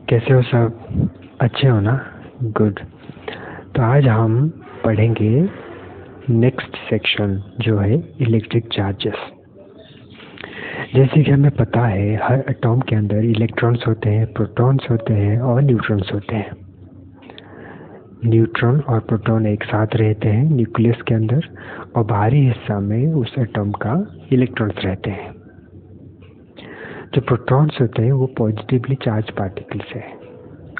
कैसे हो सब? अच्छे हो ना? गुड। तो आज हम पढ़ेंगे नेक्स्ट सेक्शन जो है इलेक्ट्रिक चार्जेस। जैसे कि हमें पता है हर एटॉम के अंदर इलेक्ट्रॉन्स होते हैं, प्रोटॉन्स होते हैं और न्यूट्रॉन्स होते हैं। न्यूट्रॉन और प्रोटॉन एक साथ रहते हैं न्यूक्लियस के अंदर और बाहरी हिस्सा में उस एटॉम का इलेक्ट्रॉन्स रहते हैं। जो प्रोटॉन्स होते हैं वो पॉजिटिवली चार्ज पार्टिकल्स है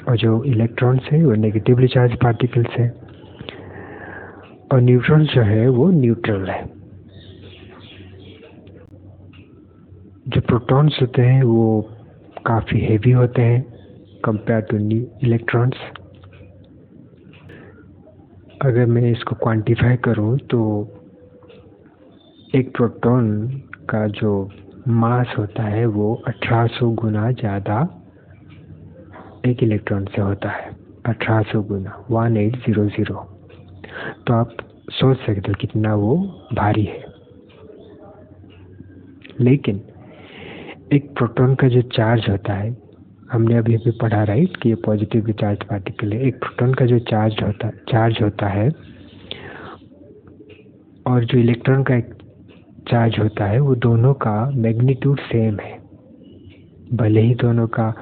और जो इलेक्ट्रॉन्स है वो नेगेटिवली चार्ज पार्टिकल्स है और न्यूट्रॉन्स जो है वो न्यूट्रल है। जो प्रोटॉन्स होते हैं वो काफ़ी हेवी होते हैं कंपेयर टू इलेक्ट्रॉन्स। अगर मैं इसको क्वांटिफाई करूं तो एक प्रोटॉन का जो मास होता है वो 1800 गुना ज़्यादा एक इलेक्ट्रॉन से होता है। 1800 गुना 1800। तो आप सोच सकते हो कितना वो भारी है। लेकिन एक प्रोटॉन का जो चार्ज होता है, हमने अभी पढ़ा राइट कि ये पॉजिटिवली चार्ज पार्टिकल है। एक प्रोटॉन का जो चार्ज होता है और जो इलेक्ट्रॉन का एक चार्ज होता है वो दोनों का मैग्नीट्यूड सेम है। भले ही दोनों का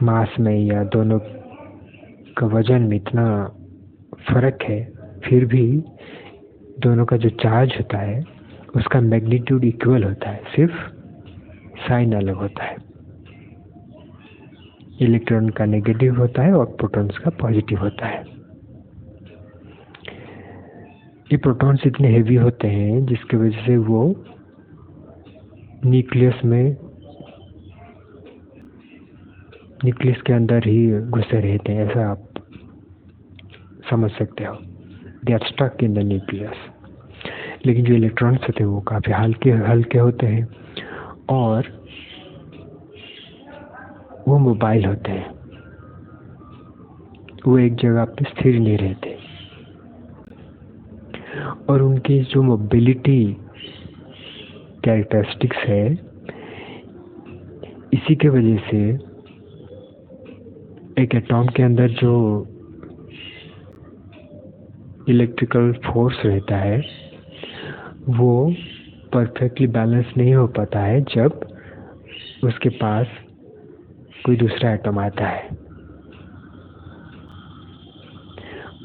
मास में या दोनों का वजन में इतना फर्क है, फिर भी दोनों का जो चार्ज होता है उसका मैग्नीट्यूड इक्वल होता है, सिर्फ साइन अलग होता है। इलेक्ट्रॉन का नेगेटिव होता है और प्रोटॉन्स का पॉजिटिव होता है। ये प्रोटॉन्स इतने हेवी होते हैं जिसकी वजह से वो न्यूक्लियस के अंदर ही घुसे रहते हैं, ऐसा आप समझ सकते हो। They are stuck in the nucleus. लेकिन जो इलेक्ट्रॉन्स होते हैं वो काफ़ी हल्के होते हैं और वो मोबाइल होते हैं। वो एक जगह पे स्थिर नहीं रहते और उनकी जो मोबिलिटी कैरेक्टरिस्टिक्स है, इसी के वजह से एक एटॉम के अंदर जो इलेक्ट्रिकल फोर्स रहता है वो परफेक्टली बैलेंस नहीं हो पाता है जब उसके पास कोई दूसरा एटॉम आता है,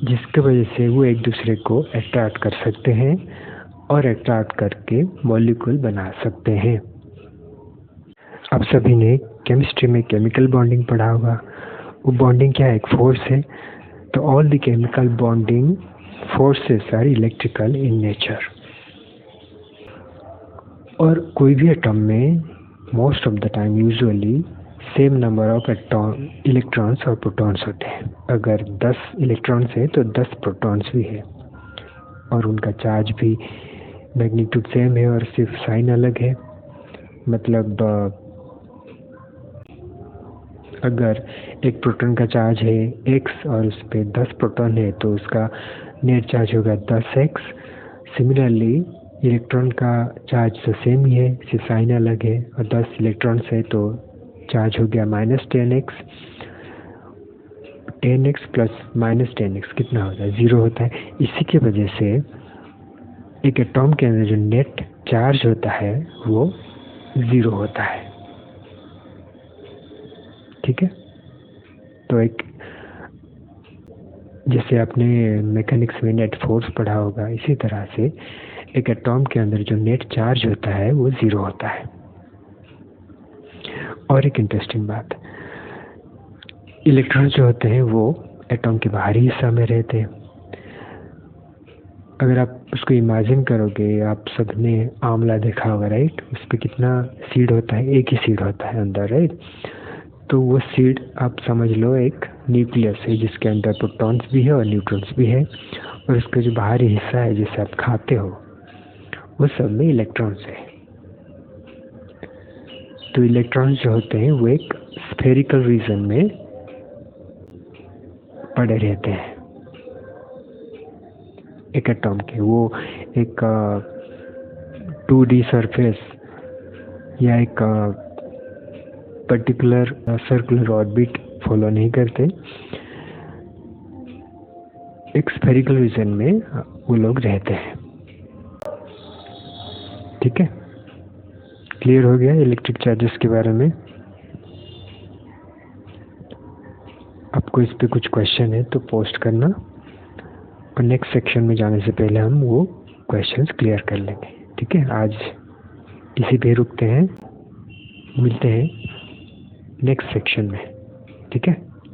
जिसके वजह से वो एक दूसरे को अट्रैक्ट कर सकते हैं और अट्रैक्ट करके मॉलिक्यूल बना सकते हैं। आप सभी ने केमिस्ट्री में केमिकल बॉन्डिंग पढ़ा होगा। वो बॉन्डिंग क्या है? एक फोर्स है। तो all the chemical bonding forces are electrical in nature. और कोई भी एटॉम में most of the time usually same number of electrons और प्रोटॉन्स होते हैं। अगर 10 इलेक्ट्रॉन्स है तो 10 प्रोटॉन्स भी है और उनका चार्ज भी मैग्नीट्यूड सेम है और सिर्फ साइन अलग है। मतलब अगर एक प्रोटॉन का चार्ज है x और उस पर 10 प्रोटॉन है तो उसका नेट चार्ज होगा 10x। सिमिलरली इलेक्ट्रॉन का चार्ज तो सेम ही है, सिर्फ साइन अलग है और 10 इलेक्ट्रॉन्स है तो चार्ज हो गया -10x। 10x प्लस -10x कितना होता है? 0 होता है। इसी की वजह से एक एटॉम के अंदर जो नेट चार्ज होता है वो 0 होता है। ठीक है। तो एक जैसे आपने मैकेनिक्स में नेट फोर्स पढ़ा होगा, इसी तरह से एक एटॉम के अंदर जो नेट चार्ज होता है वो 0 होता है। और एक इंटरेस्टिंग बात, इलेक्ट्रॉन जो होते हैं वो एटॉम के बाहरी हिस्सा में रहते हैं। अगर आप उसको इमेजिन करोगे, आप सबने आंवला देखा होगा राइट? उस पर कितना सीड होता है? एक ही सीड होता है अंदर राइट? तो वो सीड आप समझ लो एक न्यूक्लियस है जिसके अंदर प्रोटॉन्स भी है और न्यूट्रॉन्स भी है और उसका जो बाहरी हिस्सा है जिसे आप खाते हो वो सब में इलेक्ट्रॉन्स है। तो इलेक्ट्रॉन्स जो होते हैं वो एक स्फेरिकल रीजन में पड़े रहते हैं एक एटॉम के। वो एक 2D सरफेस या एक पर्टिकुलर सर्कुलर ऑर्बिट फॉलो नहीं करते। एक स्फेरिकल रीजन में वो लोग रहते हैं। ठीक है, क्लियर हो गया इलेक्ट्रिक चार्जेस के बारे में? आपको इस पे कुछ क्वेश्चन है तो पोस्ट करना, और नेक्स्ट सेक्शन में जाने से पहले हम वो क्वेश्चंस क्लियर कर लेंगे। ठीक है, आज इसी पे रुकते हैं, मिलते हैं नेक्स्ट सेक्शन में। ठीक है।